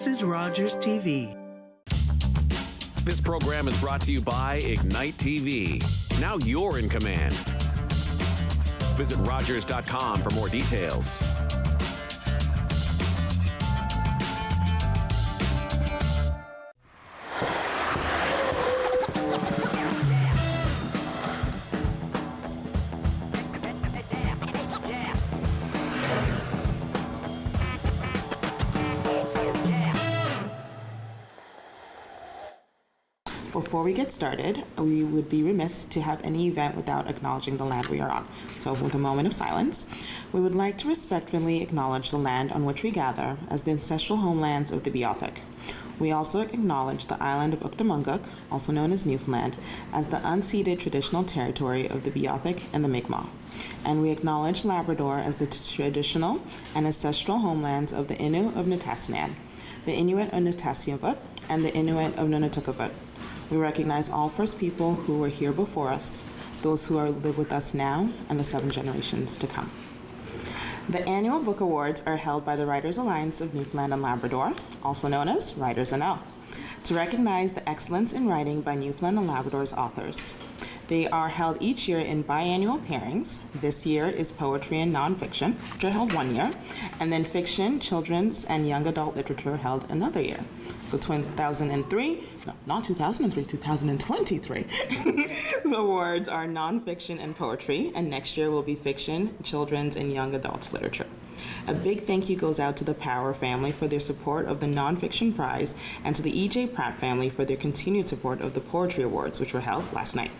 This is Rogers TV. This program is brought to you by Ignite TV. Now you're in command. Visit Rogers.com for more details. Before we get started, we would be remiss to have any event without acknowledging the land we are on. So with a moment of silence, we would like to respectfully acknowledge the land on which we gather as the ancestral homelands of the Beothuk. We also acknowledge the island of Uktamunguk, also known as Newfoundland, as the unceded traditional territory of the Beothuk and the Mi'kmaq. And we acknowledge Labrador as the traditional and ancestral homelands of the Innu of Nitassinan, the Inuit of Nitassiavut, and the Inuit of Nunatukavut. We recognize all First People who were here before us, those who live with us now, and the 7 generations to come. The annual book awards are held by the Writers Alliance of Newfoundland and Labrador, also known as WritersNL, to recognize the excellence in writing by Newfoundland and Labrador's authors. They are held each year in biannual pairings. This year is poetry and nonfiction, which are held 1 year, and then fiction, children's, and young adult literature held another year. So 2023, no, not 2003, 2023. The awards are nonfiction and poetry, and next year will be fiction, children's, and young adults literature. A big thank you goes out to the Power family for their support of the Nonfiction Prize, and to the E.J. Pratt family for their continued support of the Poetry Awards, which were held last night.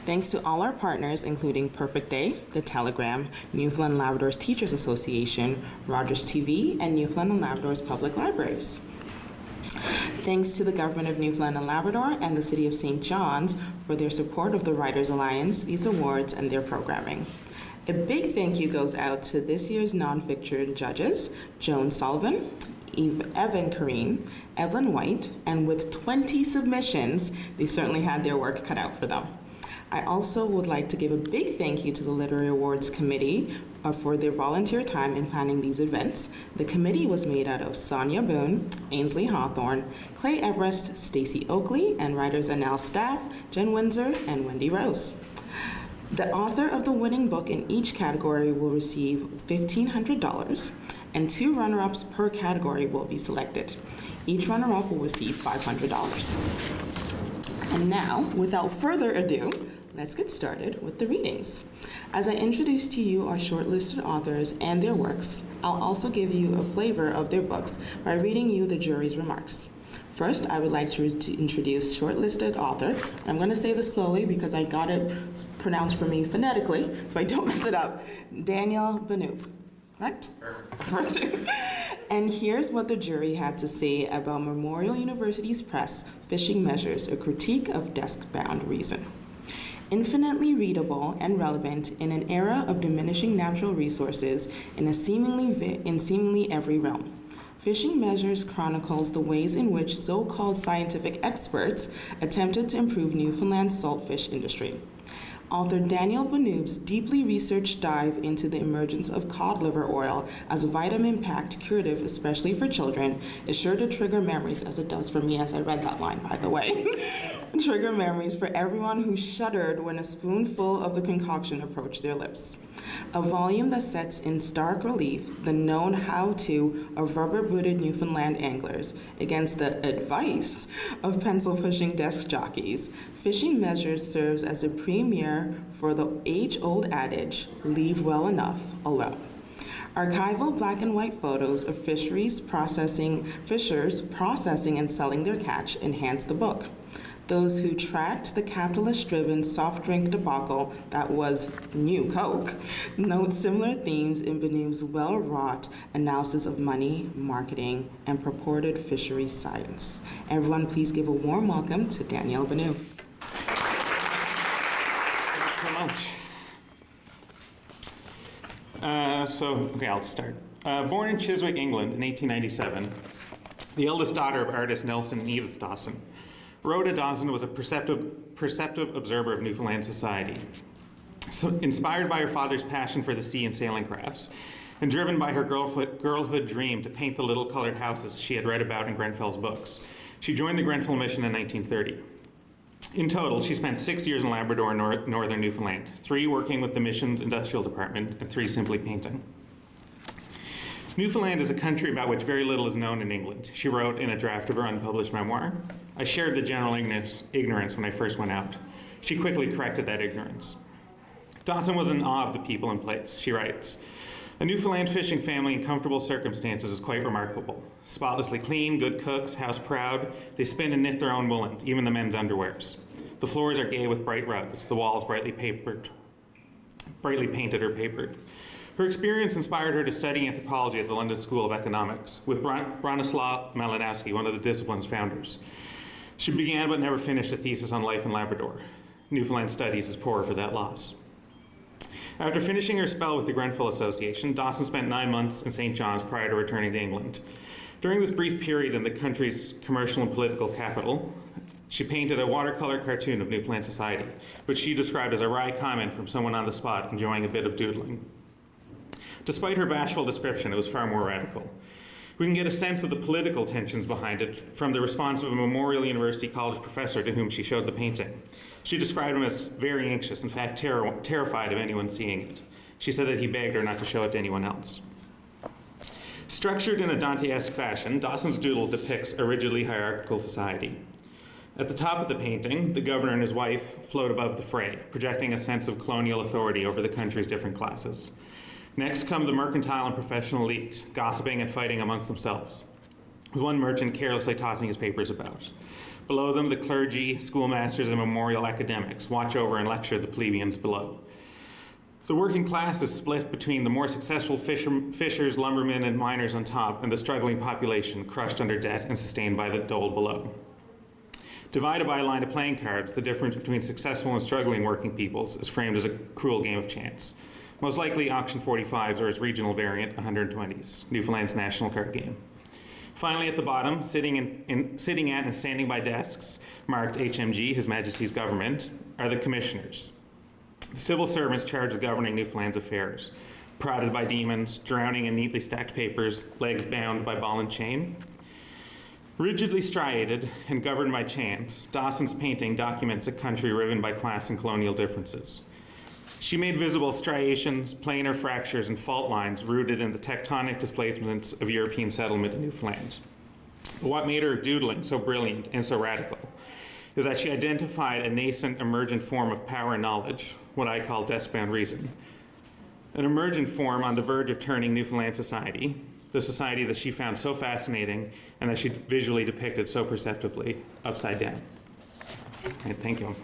Thanks to all our partners, including Perfect Day, The Telegram, Newfoundland and Labrador's Teachers Association, Rogers TV, and Newfoundland and Labrador's Public Libraries. Thanks to the Government of Newfoundland and Labrador and the City of St. John's for their support of the Writers Alliance, these awards, and their programming. A big thank you goes out to this year's nonfiction judges, Joan Sullivan, Evan Kareen, Evelyn White, and with 20 submissions, they certainly had their work cut out for them. I also would like to give a big thank you to the Literary Awards Committee for their volunteer time in planning these events. The committee was made out of Sonia Boone, Ainsley Hawthorne, Clay Everest, Stacey Oakley, and WritersNL staff, Jen Windsor and Wendy Rose. The author of the winning book in each category will receive $1,500, and 2 runner-ups per category will be selected. Each runner-up will receive $500. And now, without further ado, let's get started with the readings. As I introduce to you our shortlisted authors and their works, I'll also give you a flavor of their books by reading you the jury's remarks. First, I would like to introduce shortlisted author. I'm going to say this slowly because I got it pronounced for me phonetically, so I don't mess it up. Daniel Benoop, correct? Perfect. And here's what the jury had to say about Memorial University's press, Fishing Measures, a critique of desk-bound reason. Infinitely readable and relevant in an era of diminishing natural resources in seemingly every realm. Fishing Measures chronicles the ways in which so-called scientific experts attempted to improve Newfoundland's saltfish industry. Author Daniel Benoop's deeply researched dive into the emergence of cod liver oil as a vitamin-packed curative, especially for children, is sure to trigger memories, as it does for me as I read that line, by the way. Trigger memories for everyone who shuddered when a spoonful of the concoction approached their lips. A volume that sets in stark relief the known how-to of rubber-booted Newfoundland anglers against the advice of pencil fishing desk jockeys. Fishing Measures serves as a premier for the age-old adage, leave well enough alone. Archival black and white photos of fishers processing and selling their catch enhance the book. Those who tracked the capitalist-driven soft drink debacle that was New Coke note similar themes in Benoop's well-wrought analysis of money, marketing, and purported fisheries science. Everyone, please give a warm welcome to Daniel Benoop. Thank you so much. I'll just start. Born in Chiswick, England in 1897, the eldest daughter of artists Nelson and Edith Dawson, Rhoda Dawson was a perceptive observer of Newfoundland society. So, inspired by her father's passion for the sea and sailing crafts, and driven by her girlhood dream to paint the little colored houses she had read about in Grenfell's books, she joined the Grenfell mission in 1930. In total, she spent 6 years in Labrador and northern Newfoundland, 3 working with the mission's industrial department, and 3 simply painting. Newfoundland is a country about which very little is known in England, she wrote in a draft of her unpublished memoir. I shared the general ignorance when I first went out. She quickly corrected that ignorance. Dawson was in awe of the people and place, she writes. A Newfoundland fishing family in comfortable circumstances is quite remarkable. Spotlessly clean, good cooks, house proud, they spin and knit their own woolens, even the men's underwears. The floors are gay with bright rugs, the walls brightly painted or papered. Her experience inspired her to study anthropology at the London School of Economics with Bronislaw Malinowski, one of the discipline's founders. She began but never finished a thesis on life in Labrador. Newfoundland studies is poorer for that loss. After finishing her spell with the Grenfell Association, Dawson spent 9 months in St. John's prior to returning to England. During this brief period in the country's commercial and political capital, she painted a watercolor cartoon of Newfoundland society, which she described as a wry comment from someone on the spot enjoying a bit of doodling. Despite her bashful description, it was far more radical. We can get a sense of the political tensions behind it from the response of a Memorial University College professor to whom she showed the painting. She described him as very anxious, in fact terrified of anyone seeing it. She said that he begged her not to show it to anyone else. Structured in a Dante-esque fashion, Dawson's doodle depicts a rigidly hierarchical society. At the top of the painting, the governor and his wife float above the fray, projecting a sense of colonial authority over the country's different classes. Next come the mercantile and professional elite, gossiping and fighting amongst themselves, with one merchant carelessly tossing his papers about. Below them, the clergy, schoolmasters, and memorial academics watch over and lecture the plebeians below. The working class is split between the more successful fishers, lumbermen, and miners on top, and the struggling population crushed under debt and sustained by the dole below. Divided by a line of playing cards, the difference between successful and struggling working peoples is framed as a cruel game of chance. Most likely auction 45s or its regional variant, 120s, Newfoundland's national card game. Finally, at the bottom, sitting at and standing by desks marked HMG, His Majesty's Government, are the commissioners, the civil servants charged with governing Newfoundland's affairs, prodded by demons, drowning in neatly stacked papers, legs bound by ball and chain. Rigidly striated and governed by chance, Dawson's painting documents a country riven by class and colonial differences. She made visible striations, planar fractures, and fault lines rooted in the tectonic displacements of European settlement in Newfoundland. But what made her doodling so brilliant and so radical is that she identified a nascent emergent form of power and knowledge, what I call desk-bound reason. An emergent form on the verge of turning Newfoundland society, the society that she found so fascinating and that she visually depicted so perceptively, upside down. All right, thank you.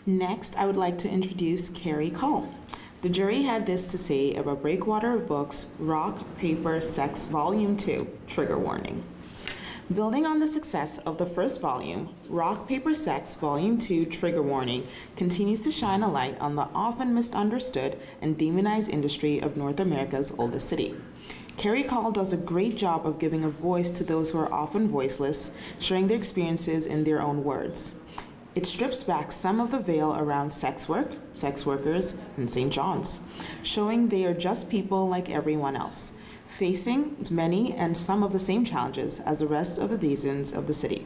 Next, I would like to introduce Carrie Cole. The jury had this to say about Breakwater Books' Rock, Paper, Sex, Volume 2, Trigger Warning. Building on the success of the first volume, Rock, Paper, Sex, Volume 2, Trigger Warning continues to shine a light on the often misunderstood and demonized industry of North America's oldest city. Carrie Cole does a great job of giving a voice to those who are often voiceless, sharing their experiences in their own words. It strips back some of the veil around sex work, sex workers, and St. John's, showing they are just people like everyone else, facing many and some of the same challenges as the rest of the denizens of the city,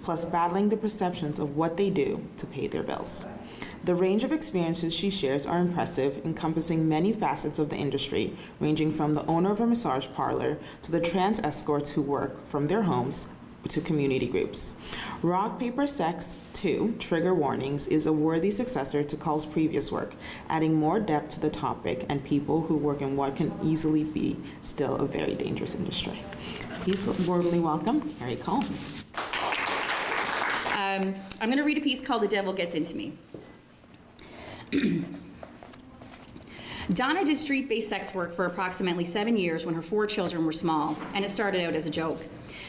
plus battling the perceptions of what they do to pay their bills. The range of experiences she shares are impressive, encompassing many facets of the industry, ranging from the owner of a massage parlor to the trans escorts who work from their homes to community groups. Rock, Paper, Sex 2, Trigger Warnings is a worthy successor to Cole's previous work, adding more depth to the topic and people who work in what can easily be still a very dangerous industry. Please warmly welcome Carrie Cole. I'm going to read a piece called The Devil Gets Into Me. Donna did street-based sex work for approximately 7 years when her 4 children were small, and it started out as a joke.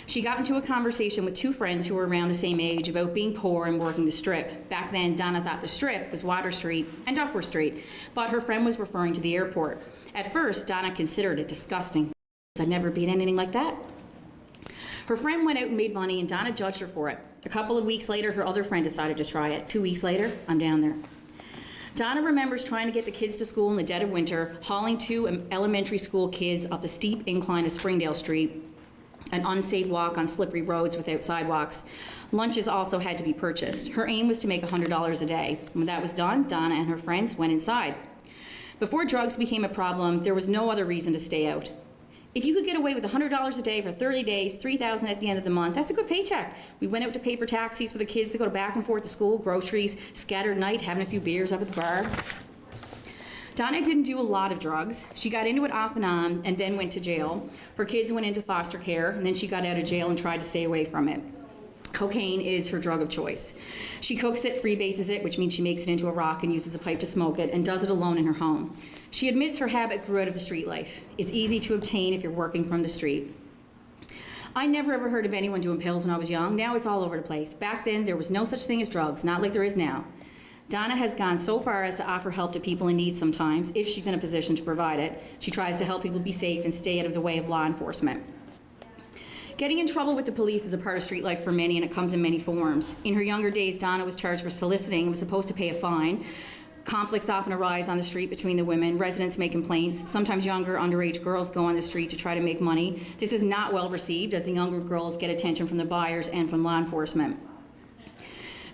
She got into a conversation with 2 friends who were around the same age about being poor and working the strip. Back then, Donna thought the strip was Water Street and Duckworth Street, but her friend was referring to the airport. At first, Donna considered it disgusting. I'd never been anything like that. Her friend went out and made money, and Donna judged her for it. A couple of weeks later, her other friend decided to try it. 2 weeks later, I'm down there. Donna remembers trying to get the kids to school in the dead of winter, hauling two elementary school kids up the steep incline of Springdale Street, an unsafe walk on slippery roads without sidewalks. Lunches also had to be purchased. Her aim was to make $100 a day. When that was done, Donna and her friends went inside. Before drugs became a problem, there was no other reason to stay out. If you could get away with $100 a day for 30 days, $3,000 at the end of the month, that's a good paycheck. We went out to pay for taxis for the kids to go back and forth to school, groceries, scattered night, having a few beers up at the bar. Donna didn't do a lot of drugs. She got into it off and on and then went to jail. Her kids went into foster care, and then she got out of jail and tried to stay away from it. Cocaine is her drug of choice. She cooks it, freebases it, which means she makes it into a rock and uses a pipe to smoke it, and does it alone in her home. She admits her habit grew out of the street life. It's easy to obtain if you're working from the street. I never ever heard of anyone doing pills when I was young. Now it's all over the place. Back then, there was no such thing as drugs, not like there is now. Donna has gone so far as to offer help to people in need sometimes, if she's in a position to provide it. She tries to help people be safe and stay out of the way of law enforcement. Getting in trouble with the police is a part of street life for many, and it comes in many forms. In her younger days, Donna was charged for soliciting and was supposed to pay a fine. Conflicts often arise on the street between the women. Residents make complaints. Sometimes younger, underage girls go on the street to try to make money. This is not well received, as the younger girls get attention from the buyers and from law enforcement.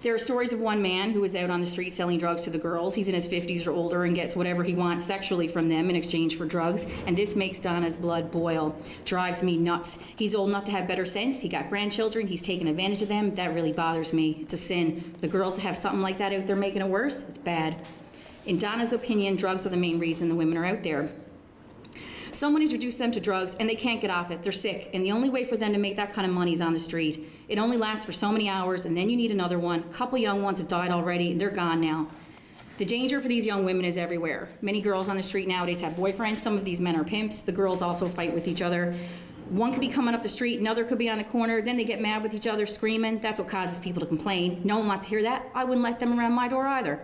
There are stories of one man who is out on the street selling drugs to the girls. He's in his 50s or older and gets whatever he wants sexually from them in exchange for drugs, and this makes Donna's blood boil. Drives me nuts. He's old enough to have better sense. He got grandchildren. He's taken advantage of them. That really bothers me. It's a sin. The girls that have something like that out there making it worse, it's bad. In Donna's opinion, drugs are the main reason the women are out there. Someone introduced them to drugs and they can't get off it. They're sick, and the only way for them to make that kind of money is on the street. It only lasts for so many hours, and then you need another one. A couple young ones have died already, and they're gone now. The danger for these young women is everywhere. Many girls on the street nowadays have boyfriends. Some of these men are pimps. The girls also fight with each other. One could be coming up the street, another could be on the corner, then they get mad with each other, screaming. That's what causes people to complain. No one wants to hear that. I wouldn't let them around my door either.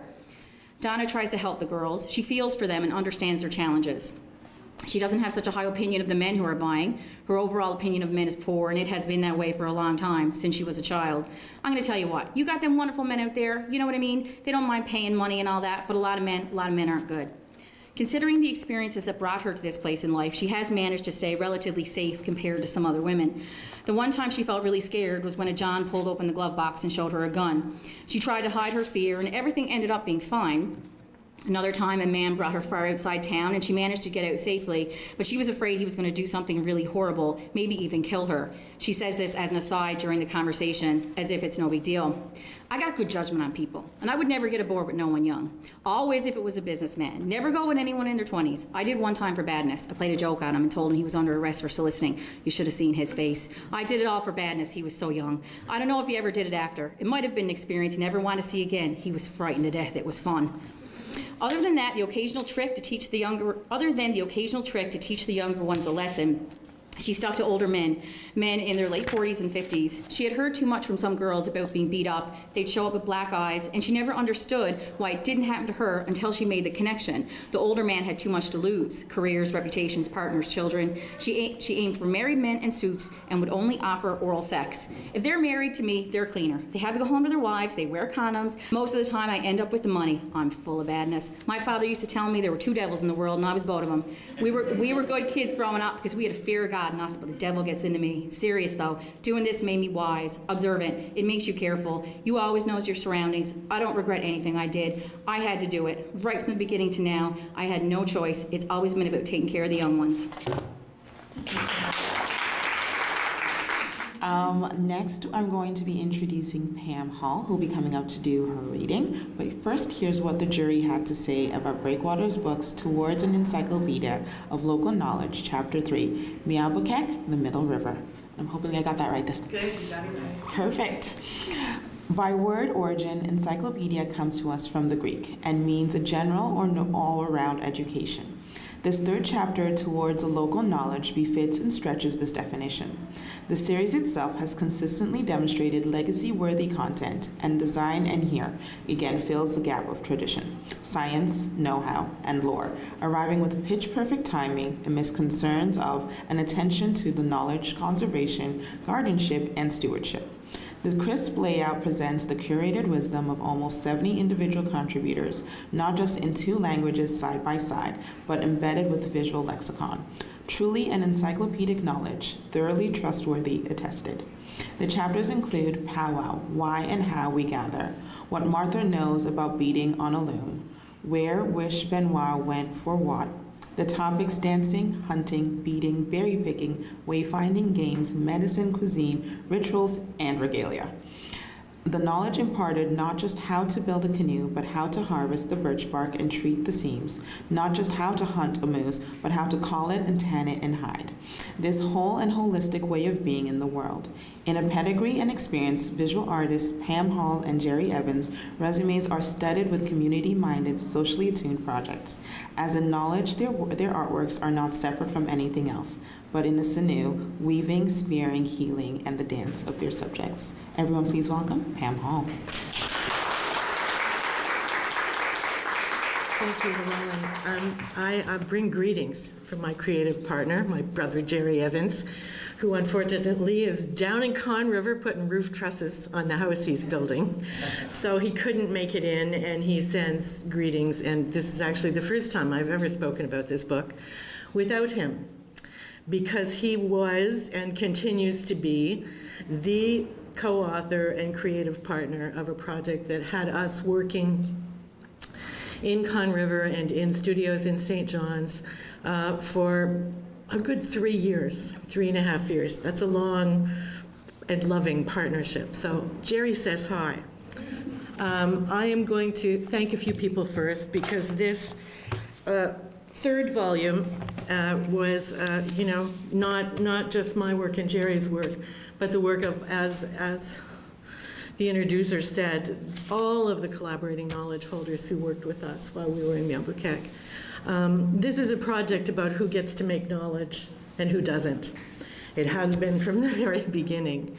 Donna tries to help the girls. She feels for them and understands their challenges. She doesn't have such a high opinion of the men who are buying. Her overall opinion of men is poor, and it has been that way for a long time, since she was a child. I'm going to tell you what, you got them wonderful men out there, you know what I mean? They don't mind paying money and all that, but a lot of men aren't good. Considering the experiences that brought her to this place in life, she has managed to stay relatively safe compared to some other women. The one time she felt really scared was when a John pulled open the glove box and showed her a gun. She tried to hide her fear, and everything ended up being fine. Another time, a man brought her far outside town, and she managed to get out safely, but she was afraid he was going to do something really horrible, maybe even kill her. She says this as an aside during the conversation, as if it's no big deal. I got good judgment on people, and I would never get aboard with no one young. Always if it was a businessman. Never go with anyone in their 20s. I did one time for badness. I played a joke on him and told him he was under arrest for soliciting. You should have seen his face. I did it all for badness. He was so young. I don't know if he ever did it after. It might have been an experience he never wanted to see again. He was frightened to death. It was fun. Other than the occasional trick to teach the younger ones a lesson, she stuck to older men in their late 40s and 50s. She had heard too much from some girls about being beat up. They'd show up with black eyes, and she never understood why it didn't happen to her until she made the connection. The older man had too much to lose: careers, reputations, partners, children. She aimed for married men in suits and would only offer oral sex. If they're married to me, they're cleaner. They have to go home to their wives. They wear condoms. Most of the time, I end up with the money. I'm full of badness. My father used to tell me there were two devils in the world, and I was both of them. We were good kids growing up because we had a fear of God in us, but the devil gets into me. Serious though, doing this made me wise, observant. It makes you careful. You always knows your surroundings. I don't regret anything I did. I had to do it. Right from the beginning to now, I had no choice. It's always been about taking care of the young ones. Next, I'm going to be introducing Pam Hall, who'll be coming up to do her reading. But first, here's what the jury had to say about Breakwater's books Towards an Encyclopedia of Local Knowledge, Chapter 3, Miabukek, the Middle River. I'm hoping I got that right this time. Good, you got it right. Perfect. By word origin, encyclopedia comes to us from the Greek and means a general or all-around education. This third chapter, Towards a Local Knowledge, befits and stretches this definition. The series itself has consistently demonstrated legacy-worthy content, and design and here, again, fills the gap of tradition, science, know-how, and lore, arriving with pitch-perfect timing amidst concerns of and attention to the knowledge conservation, guardianship, and stewardship. The crisp layout presents the curated wisdom of almost 70 individual contributors, not just in two languages side by side, but embedded with visual lexicon. Truly an encyclopedic knowledge, thoroughly trustworthy, attested. The chapters include powwow, why and how we gather, what Martha knows about beating on a loom, where Wish Benoit went for what, the topics dancing, hunting, beating, berry picking, wayfinding, games, medicine, cuisine, rituals, and regalia. The knowledge imparted not just how to build a canoe, but how to harvest the birch bark and treat the seams, not just how to hunt a moose, but how to call it and tan it and hide. This whole and holistic way of being in the world. In a pedigree and experience, visual artists Pam Hall and Jerry Evans' resumes are studded with community-minded, socially attuned projects. As in knowledge, their artworks are not separate from anything else, but in the sinew, weaving, spearing, healing, and the dance of their subjects. Everyone please welcome Pam Hall. Thank you, Llewellyn. I bring greetings from my creative partner, my brother Jerry Evans, who unfortunately is down in Conn River putting roof trusses on the house he's building. So he couldn't make it in, and he sends greetings, and this is actually the first time I've ever spoken about this book without him, because he was and continues to be the co-author and creative partner of a project that had us working in Conn River and in studios in St. John's for a good 3 years, 3.5 years. That's a long and loving partnership. So Jerry says hi. I am going to thank a few people first, because this third volume was, not just my work and Jerry's work, but the work of, as the introducer said, all of the collaborating knowledge holders who worked with us while we were in Miawpukek. This is a project about who gets to make knowledge and who doesn't. It has been from the very beginning.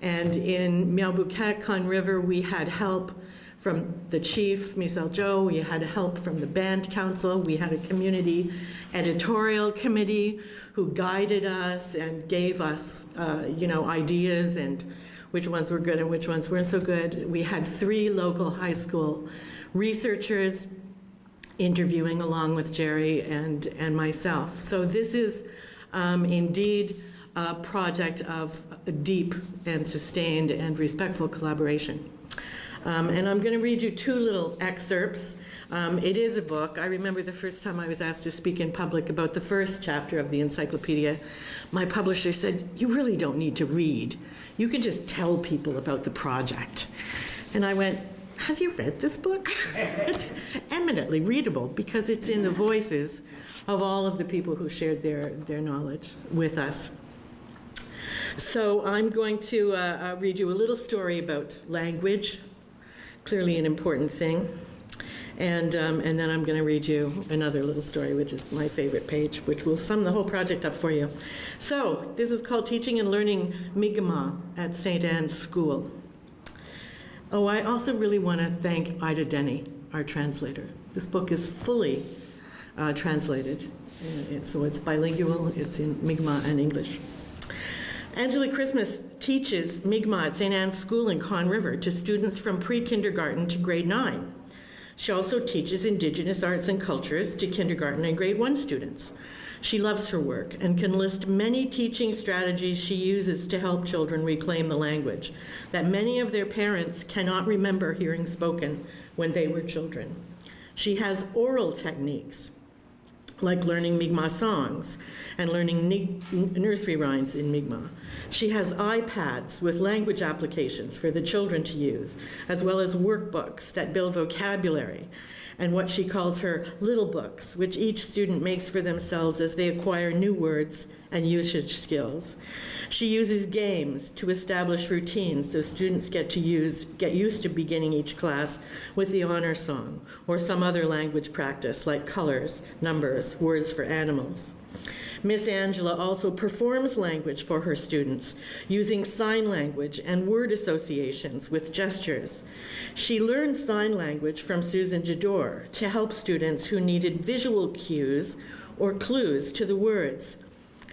And in Miawpukek, Conn River, we had help from the chief, Michel Joe. We had help from the band council. We had a community editorial committee who guided us and gave us, ideas and which ones were good and which ones weren't so good. We had 3 local high school researchers interviewing along with Jerry and myself. So this is indeed a project of deep and sustained and respectful collaboration. And I'm going to read you 2 little excerpts. It is a book. I remember the first time I was asked to speak in public about the first chapter of the encyclopedia, my publisher said, "You really don't need to read. You can just tell people about the project." And I went, "Have you read this book?" It's eminently readable because it's in the voices of all of the people who shared their knowledge with us. So I'm going to read you a little story about language, clearly an important thing. And then I'm going to read you another little story, which is my favorite page, which will sum the whole project up for you. So this is called Teaching and Learning Mi'kmaq at St. Anne's School. Oh, I also really want to thank Ida Denny, our translator. This book is fully translated, so it's bilingual. It's in Mi'kmaq and English. Angela Christmas teaches Mi'kmaq at St. Anne's School in Conn River to students from pre-kindergarten to grade 9. She also teaches Indigenous arts and cultures to kindergarten and grade 1 students. She loves her work and can list many teaching strategies she uses to help children reclaim the language that many of their parents cannot remember hearing spoken when they were children. She has oral techniques, like learning Mi'kmaq songs and learning nursery rhymes in Mi'kmaq. She has iPads with language applications for the children to use, as well as workbooks that build vocabulary, and what she calls her little books, which each student makes for themselves as they acquire new words and usage skills. She uses games to establish routines so students get used to beginning each class with the honor song or some other language practice like colors, numbers, words for animals. Miss Angela also performs language for her students using sign language and word associations with gestures. She learned sign language from Susan Jador to help students who needed visual cues or clues to the words.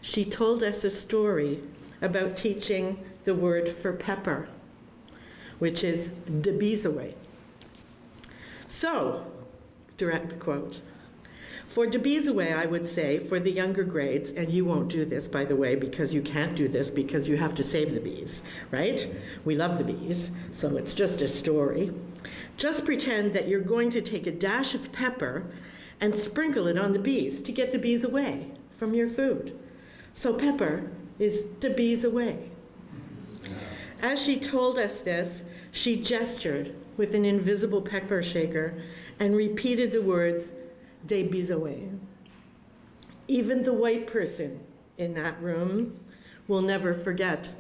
She told us a story about teaching the word for pepper. which is de bees away. So, direct quote. For de bees away, I would say, for the younger grades, and you won't do this, by the way, because you can't do this because you have to save the bees, right? We love the bees, so it's just a story. Just pretend that you're going to take a dash of pepper and sprinkle it on the bees to get the bees away from your food. So pepper is de bees away. As she told us this, she gestured with an invisible pepper shaker and repeated the words, de bees away. Even the white person in that room will never forget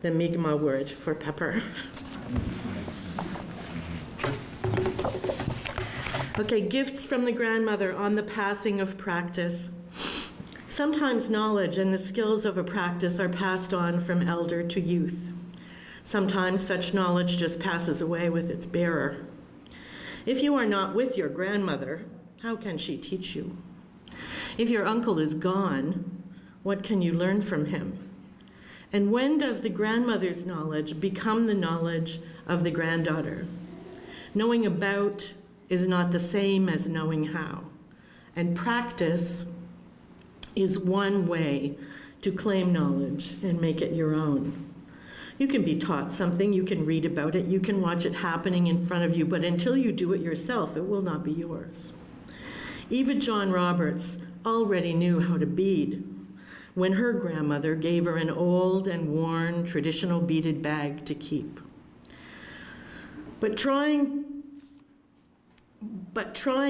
the Mi'kmaq word for pepper. Okay, gifts from the grandmother on the passing of practice. Sometimes knowledge and the skills of a practice are passed on from elder to youth. Sometimes such knowledge just passes away with its bearer. If you are not with your grandmother, how can she teach you? If your uncle is gone, what can you learn from him? And when does the grandmother's knowledge become the knowledge of the granddaughter? Knowing about is not the same as knowing how, and practice is one way to claim knowledge and make it your own. You can be taught something, you can read about it, you can watch it happening in front of you, but until you do it yourself, it will not be yours. Eva John Roberts already knew how to bead when her grandmother gave her an old and worn traditional beaded bag to keep. But trying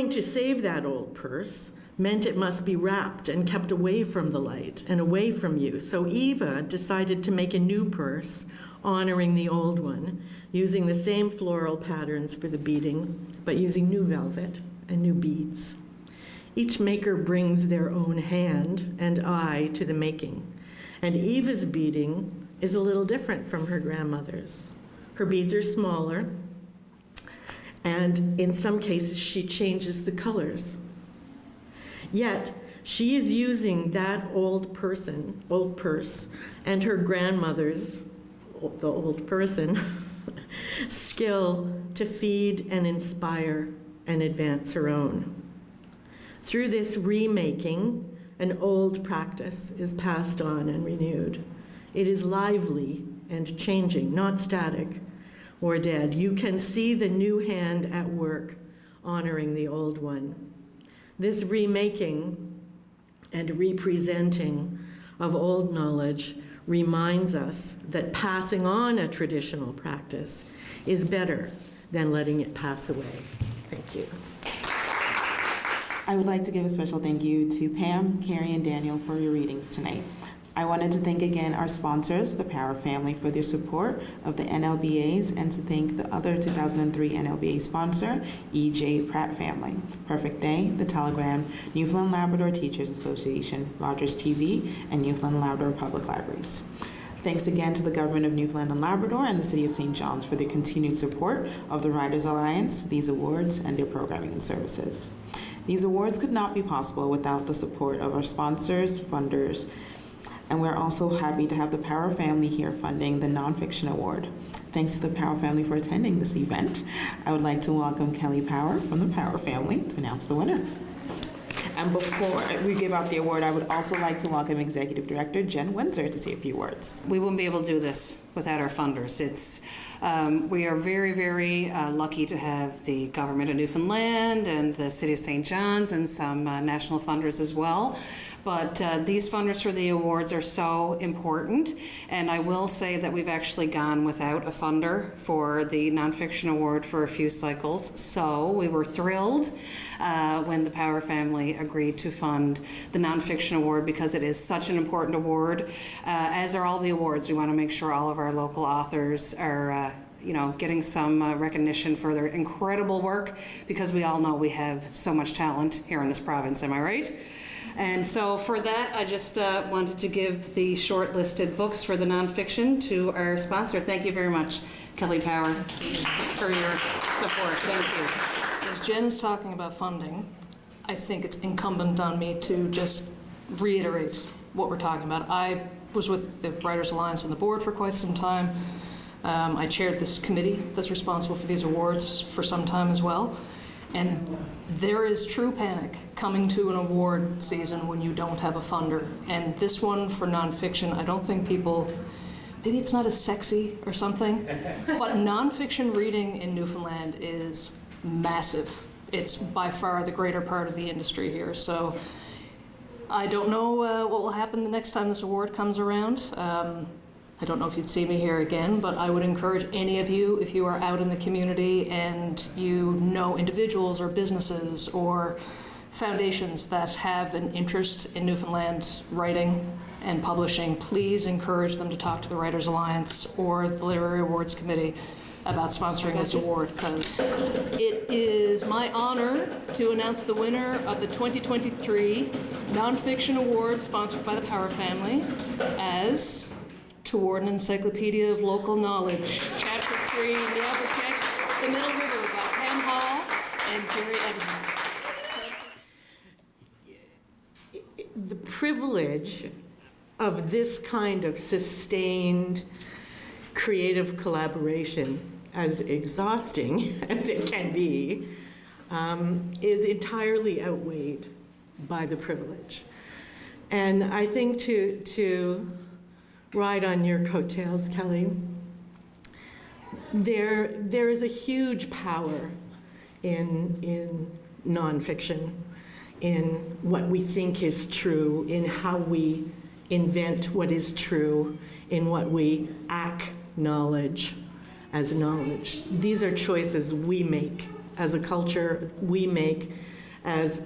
to save that old purse meant it must be wrapped and kept away from the light and away from you. So Eva decided to make a new purse honoring the old one, using the same floral patterns for the beading, but using new velvet and new beads. Each maker brings their own hand and eye to the making, and Eva's beading is a little different from her grandmother's. Her beads are smaller, and in some cases she changes the colors. Yet, she is using that old purse, and her grandmother's, the old person, skill to feed and inspire and advance her own. Through this remaking, an old practice is passed on and renewed. It is lively and changing, not static or dead. You can see the new hand at work, honoring the old one. This remaking and representing of old knowledge reminds us that passing on a traditional practice is better than letting it pass away. Thank you. I would like to give a special thank you to Pam, Carrie, and Daniel for your readings tonight. I wanted to thank again our sponsors, the Power family, for their support of the NLBAs, and to thank the other 2003 NLBA sponsor, E.J. Pratt family, Perfect Day, The Telegram, Newfoundland Labrador Teachers Association, Rogers TV, and Newfoundland Labrador Public Libraries. Thanks again to the Government of Newfoundland and Labrador and the City of St. John's for their continued support of the Writers Alliance, these awards, and their programming and services. These awards could not be possible without the support of our sponsors, funders, and we're also happy to have the Power family here funding the Nonfiction Award. Thanks to the Power family for attending this event. I would like to welcome Kelly Power from the Power family to announce the winner. And before we give out the award, I would also like to welcome Executive Director Jen Windsor to say a few words. We wouldn't be able to do this without our funders. We are very, very lucky to have the Government of Newfoundland and the City of St. John's and some national funders as well. But these funders for the awards are so important, and I will say that we've actually gone without a funder for the Nonfiction Award for a few cycles, so we were thrilled when the Power family agreed to fund the Nonfiction Award because it is such an important award. As are all the awards, we want to make sure all of our local authors are getting some recognition for their incredible work, because we all know we have so much talent here in this province, am I right? And so for that, I just wanted to give the shortlisted books for the nonfiction to our sponsor. Thank you very much, Kelly Power, for your support. Thank you. As Jen is talking about funding, I think it's incumbent on me to just reiterate what we're talking about. I was with the Writers Alliance on the board for quite some time. I chaired this committee that's responsible for these awards for some time as well. And there is true panic coming to an award season when you don't have a funder. And this one for nonfiction, I don't think people, maybe it's not as sexy or something, but nonfiction reading in Newfoundland is massive. It's by far the greater part of the industry here. So I don't know what will happen the next time this award comes around. I don't know if you'd see me here again, but I would encourage any of you, if you are out in the community and you know individuals or businesses or foundations that have an interest in Newfoundland writing and publishing, please encourage them to talk to the Writers Alliance or the Literary Awards Committee about sponsoring this award, because it is my honor to announce the winner of the 2023 Nonfiction Award sponsored by the Power Family as Toward an Encyclopedia of Local Knowledge, Chapter 3, Neobrachek, The Middle River by Pam Hall and Jerry Evans. The privilege of this kind of sustained creative collaboration, as exhausting as it can be, is entirely outweighed by the privilege. And I think to ride on your coattails, Kelly, there is a huge power in nonfiction, in what we think is true, in how we invent what is true, in what we acknowledge as knowledge. These are choices we make as a culture, we make as,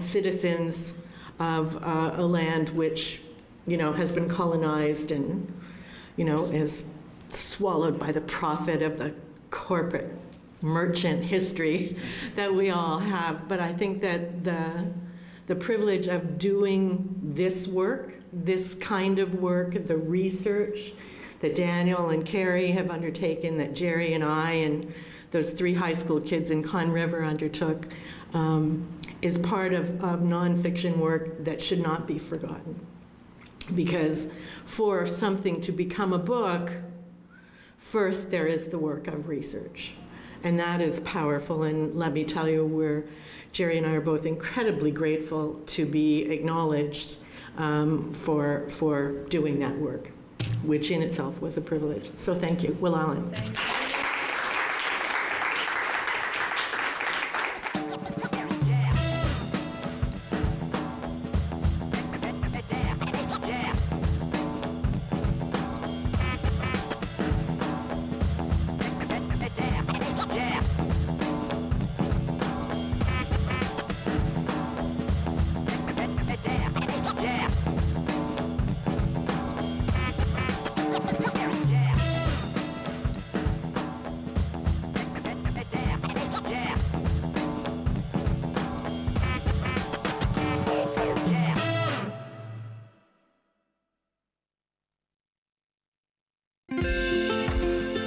citizens of a land which, has been colonized and, is swallowed by the profit of the corporate merchant history that we all have. But I think that the privilege of doing this work, this kind of work, the research that Daniel and Carrie have undertaken, that Jerry and I and those 3 high school kids in Con River undertook, is part of nonfiction work that should not be forgotten. Because for something to become a book, first there is the work of research. And that is powerful. And let me tell you, Jerry and I are both incredibly grateful to be acknowledged for doing that work, which in itself was a privilege. So thank you. Will Allen.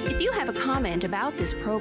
If you have a comment about this program,